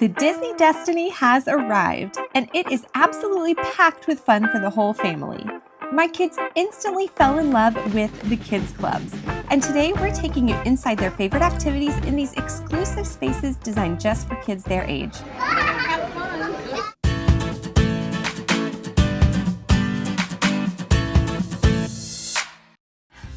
The Disney Destiny has arrived, and it is absolutely packed with fun for the whole family. My kids instantly fell in love with the kids' clubs, and today we're taking you inside their favorite activities in these exclusive spaces designed just for kids their age.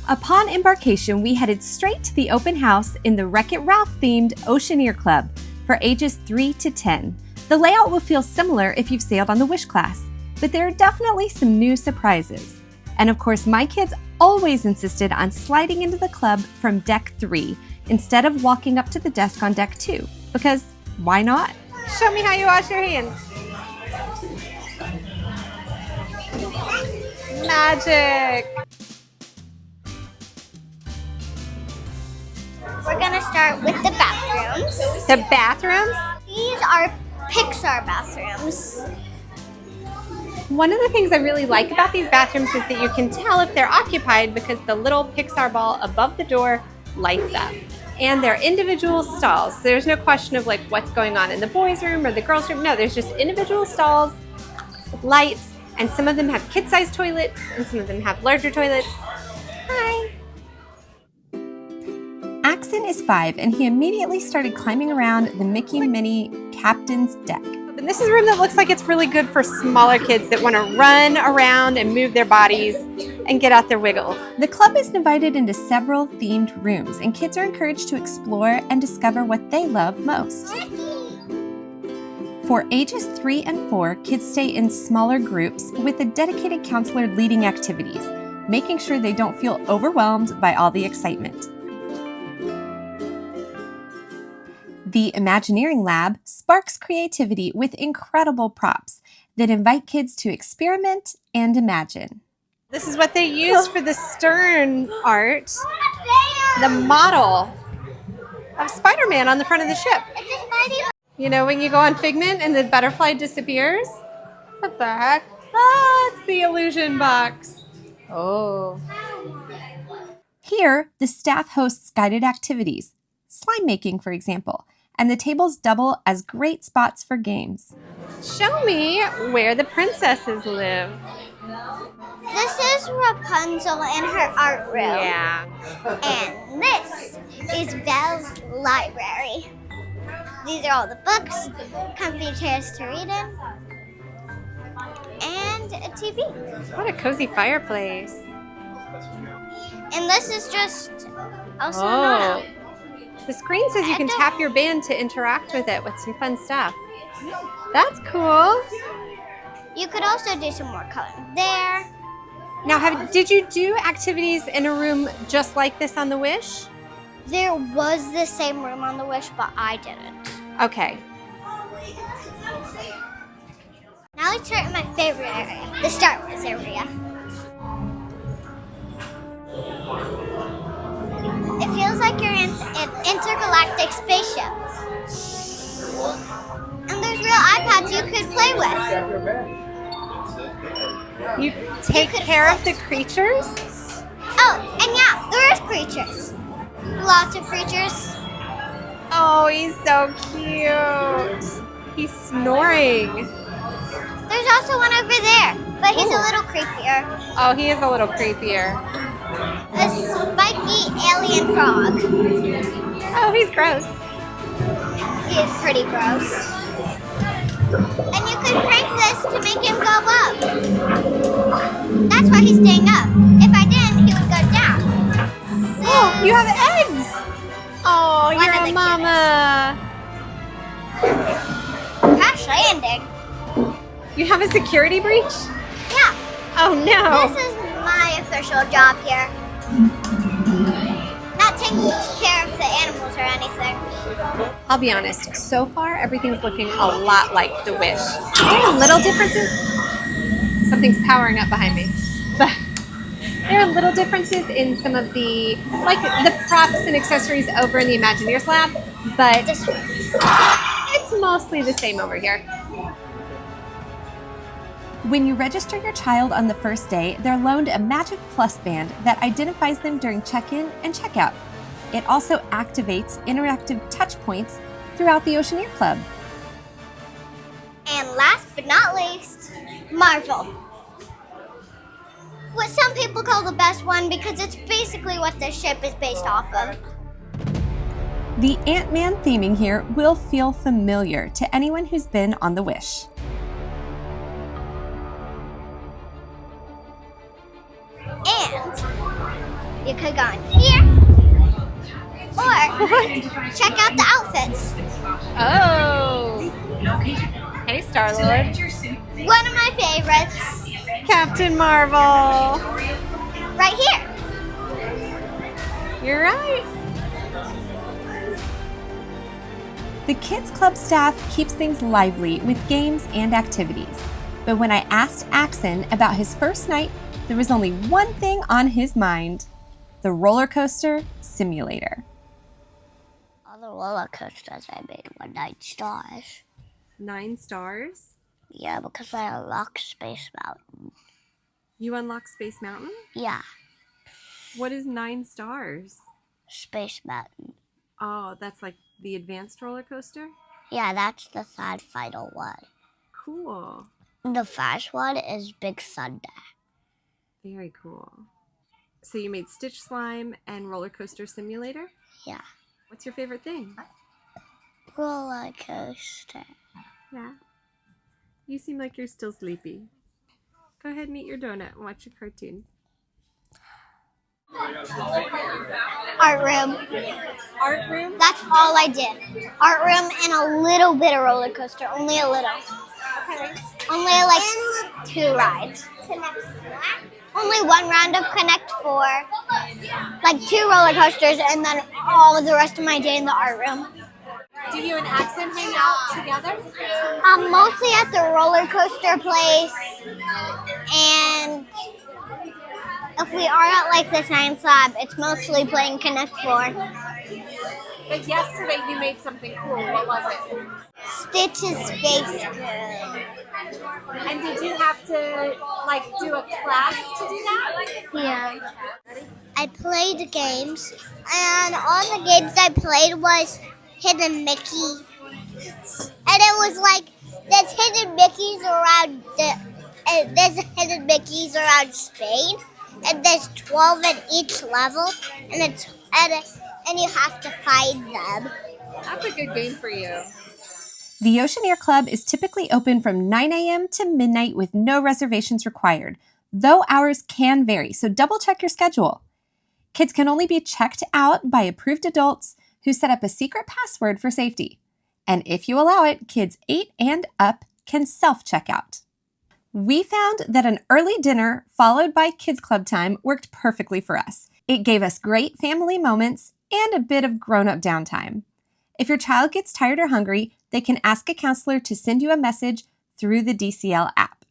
Upon embarkation, we headed straight to the open house in the Wreck-It Ralph-themed Oceaneer Club for ages 3 to 10. The layout will feel similar if you've sailed on the Wish class, but there are definitely some new surprises. And of course, my kids always insisted on sliding into the club from deck 3 instead of walking up to the desk on deck 2, because why not? Show me how you wash your hands. Magic! We're gonna start with the bathrooms. The bathrooms? These are Pixar bathrooms. One of the things I really like about these bathrooms is that you can tell if they're occupied because the little Pixar ball above the door lights up. And they're individual stalls. So there's no question of like what's going on in the boys' room or the girls' room. No, there's just individual stalls with lights, and some of them have kid-sized toilets and some of them have larger toilets. Hi! Axon is 5, and he immediately started climbing around the Mickey Minnie Captain's deck. And this is a room that looks like it's really good for smaller kids that want to run around and move their bodies and get out their wiggles. The club is divided into several themed rooms, and kids are encouraged to explore and discover what they love most. For ages 3 and 4, kids stay in smaller groups with a dedicated counselor leading activities, making sure they don't feel overwhelmed by all the excitement. The Imagineering Lab sparks creativity with incredible props that invite kids to experiment and imagine. This is what they used for the stern art, the model of Spider-Man on the front of the ship. You know when you go on Figment and the butterfly disappears? What the heck? Ah, it's the illusion box. Oh. Here, the staff hosts guided activities, slime making, for example, and the tables double as great spots for games. Show me where the princesses live. This is Rapunzel in her art room. Yeah. And this is Belle's library. These are all the books, comfy chairs to read in, and a TV. What a cozy fireplace. And this is just Elsa Oh. and Anna. The screen says you can tap your band to interact with it with some fun stuff. That's cool. You could also do some more coloring there. Now, did you do activities in a room just like this on the Wish? There was the same room on the Wish, but I didn't. Okay. Now let's start with my favorite area, the Star Wars area. It feels like you're in an intergalactic spaceship. And there's real iPads you could play with. You take care of the creatures? Oh, and yeah, there is creatures. Lots of creatures. Oh, he's so cute. He's snoring. There's also one over there, but he's a little creepier. Oh, he is a little creepier. A spiky alien frog. Oh, he's gross. He is pretty gross. And you could crank this to make him go up. That's why he's staying up. If I didn't, he would go down. So, Oh, you have eggs. Oh, One you're of a the mama. crash landing. You have a security breach? Yeah, Oh, no. this is my official job here. Not taking care of the animals or anything. I'll be honest, so far everything's looking a lot like the Wish. There are little differences. Something's powering up behind me. There are little differences in some of the props and accessories over in the Imagineers Lab, but This one. it's mostly the same over here. When you register your child on the first day, they're loaned a Magic Plus band that identifies them during check-in and check-out. It also activates interactive touch points throughout the Oceaneer Club. last but not least, Marvel. What some people call the best one because it's basically what the ship is based off of. The Ant-Man theming here will feel familiar to anyone who's been on the Wish. And you could go in here or check out the outfits. Oh! Hey, Star-Lord. One of my favorites. Captain Marvel. Right here. You're right. The Kids Club staff keeps things lively with games and activities. But when I asked Axon about his first night, there was only one thing on his mind: the roller coaster simulator. All the roller coasters I made were 9 stars. 9 stars? Yeah, because I unlocked Space Mountain. You unlock Space Mountain? Yeah, What is 9 stars? Space Mountain. Oh, that's like the advanced roller coaster? Yeah, that's the third final one. Cool. The first one is Big Thunder. Very cool. So you made Stitch Slime and Roller Coaster Simulator? Yeah. What's your favorite thing? Roller coaster. Yeah. You seem like you're still sleepy. Go ahead and eat your donut and watch your cartoon. Art room. Art room? That's all I did. Art room and a little bit of roller coaster. Only a little. Okay. Only like 2 rides. Only 1 round of Connect 4. Like 2 roller coasters and then all of the rest of my day in the art room. Do you and Axon hang out together? Mostly at the roller coaster place. And if we are at like the science lab, it's mostly playing Connect 4. But yesterday you made something cool. What was it? Stitch's Space Girl. And did you have to like do a class to do that? Yeah. I played games, and all the games I played was Hidden Mickey. And it was like, there's Hidden Mickeys around Hidden Mickeys around Spain, and there's 12 in each level, and you have to find them. That's a good game for you. The Oceaneer Club is typically open from 9 a.m. to midnight with no reservations required, though hours can vary, so double check your schedule. Kids can only be checked out by approved adults who set up a secret password for safety. And if you allow it, kids 8 and up can self-check out. We found that an early dinner followed by Kids Club time worked perfectly for us. It gave us great family moments and a bit of grown-up downtime. If your child gets tired or hungry, they can ask a counselor to send you a message through the DCL app.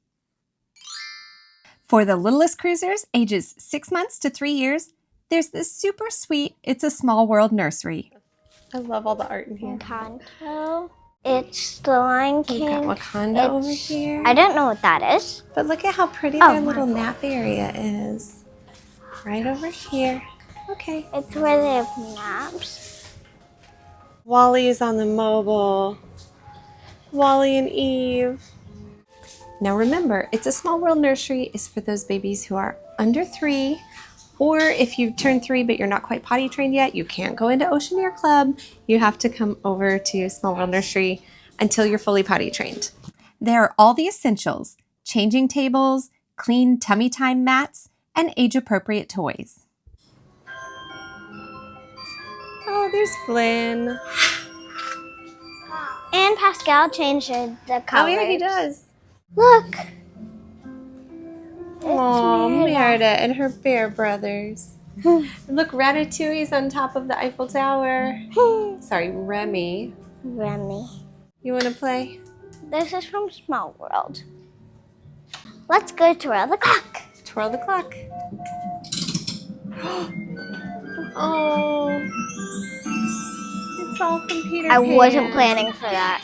For the littlest cruisers, ages 6 months to 3 years, there's this super sweet It's a Small World nursery. I love all the art in here. Encanto. It's the Lion King. We've got Wakanda over here. I don't know what that is. But look at how pretty Oh, their little nap area is. Right over here. Okay. It's where they have naps. Wally is on the mobile. Wally and Eve. Now remember, It's a Small World Nursery is for those babies who are under 3, or if you've turned 3 but you're not quite potty trained yet, you can't go into Oceaneer Club. You have to come over to Small World Nursery until you're fully potty trained. There are all the essentials: changing tables, clean tummy time mats, and age-appropriate toys. Oh, there's Flynn. And Pascal changed the colors. Oh yeah, he does. Look. Oh, Merida and her bear brothers. Look, Ratatouille's on top of the Eiffel Tower. Sorry, Remy. Remy. You want to play? This is from Small World. Let's go twirl the clock. Twirl the clock. Oh. It's all from Peter I Pan. wasn't planning for that.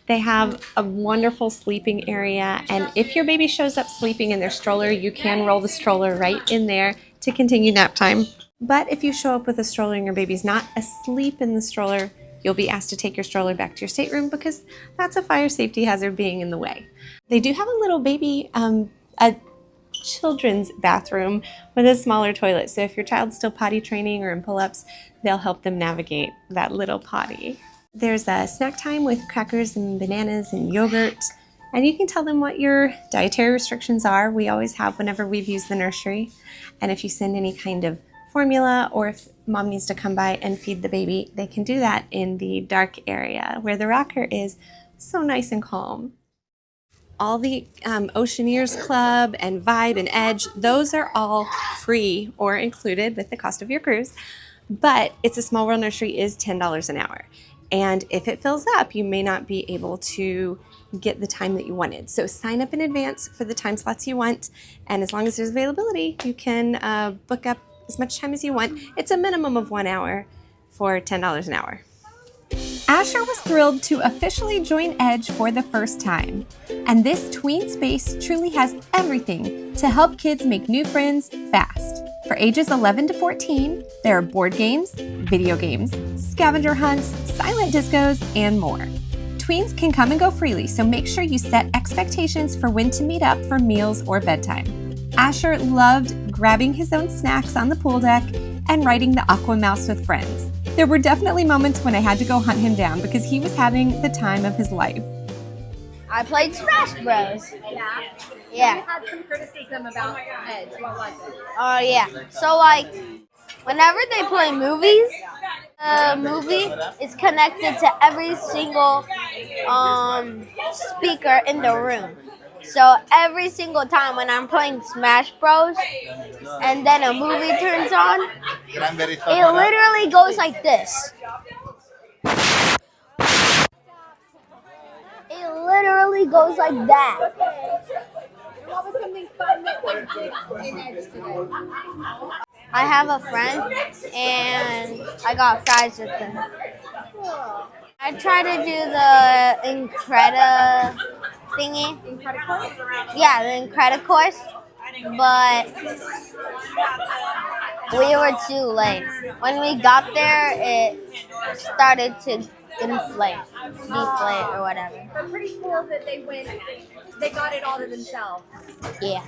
They have a wonderful sleeping area, and if your baby shows up sleeping in their stroller, you can roll the stroller right in there to continue nap time. But if you show up with a stroller and your baby's not asleep in the stroller, you'll be asked to take your stroller back to your stateroom because that's a fire safety hazard being in the way. They do have a little baby, a children's bathroom with a smaller toilet. So if your child's still potty training or in pull-ups, they'll help them navigate that little potty. There's a snack time with crackers and bananas and yogurt. And you can tell them what your dietary restrictions are. We always have whenever we've used the nursery. And if you send any kind of formula or if mom needs to come by and feed the baby, they can do that in the dark area where the rocker is so nice and calm. All the Oceaneer Club and Vibe and Edge, those are all free or included with the cost of your cruise. But It's a Small World Nursery is $10 an hour. And if it fills up, you may not be able to get the time that you wanted. So sign up in advance for the time slots you want. And as long as there's availability, you can book up as much time as you want. It's a minimum of 1 hour for $10 an hour. Asher was thrilled to officially join Edge for the first time. And this tween space truly has everything to help kids make new friends fast. For ages 11 to 14, there are board games, video games, scavenger hunts, silent discos, and more. Tweens can come and go freely, so make sure you set expectations for when to meet up for meals or bedtime. Asher loved grabbing his own snacks on the pool deck and riding the Aqua Mouse with friends. There were definitely moments when I had to go hunt him down because he was having the time of his life. I played Smash Bros. Yeah. You had some criticism about Edge. What was it? Oh, yeah. So, like, whenever they play movies, the movie is connected to every single speaker in the room. So, every single time when I'm playing Smash Bros. And then a movie turns on, it literally goes like this. It literally goes like that. What was something fun that you did in Edge today? I have a friend, and I got fries with him. I tried to do the Increda thingy. Incredicourse? Yeah, the Incredicourse, but we were too late. When we got there, it started to deflate or whatever. But pretty cool that they got it all to themselves. Yeah.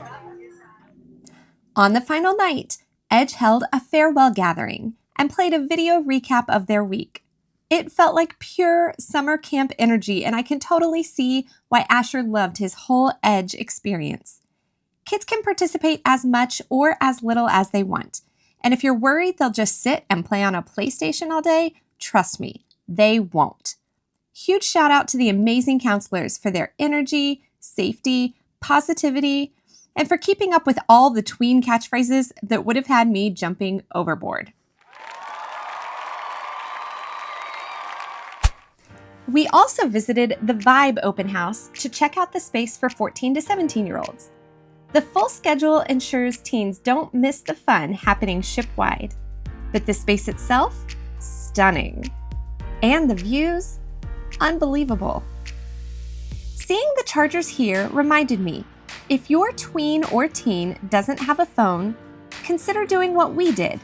On the final night, Edge held a farewell gathering and played a video recap of their week. It felt like pure summer camp energy, and I can totally see why Asher loved his whole Edge experience. Kids can participate as much or as little as they want. And if you're worried they'll just sit and play on a PlayStation all day, trust me, they won't. Huge shout out to the amazing counselors for their energy, safety, positivity, and for keeping up with all the tween catchphrases that would have had me jumping overboard. We also visited the Vibe open house to check out the space for 14 to 17-year-olds. The full schedule ensures teens don't miss the fun happening shipwide. But the space itself, stunning. And the views, unbelievable. Seeing the chargers here reminded me, if your tween or teen doesn't have a phone, consider doing what we did.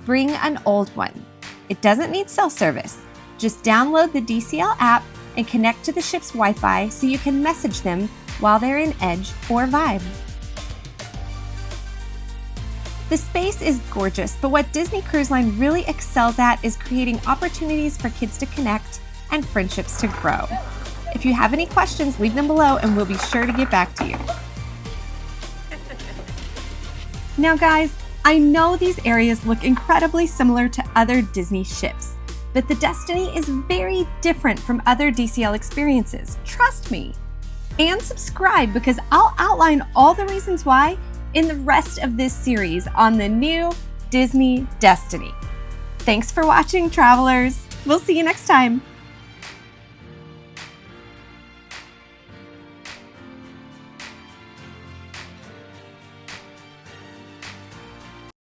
Bring an old one. It doesn't need cell service. Just download the DCL app and connect to the ship's Wi-Fi so you can message them while they're in Edge or Vibe. The space is gorgeous, but what Disney Cruise Line really excels at is creating opportunities for kids to connect and friendships to grow. If you have any questions, leave them below and we'll be sure to get back to you. Now guys, I know these areas look incredibly similar to other Disney ships, but the Destiny is very different from other DCL experiences, trust me. And subscribe because I'll outline all the reasons why in the rest of this series on the new Disney Destiny. Thanks for watching, travelers. We'll see you next time.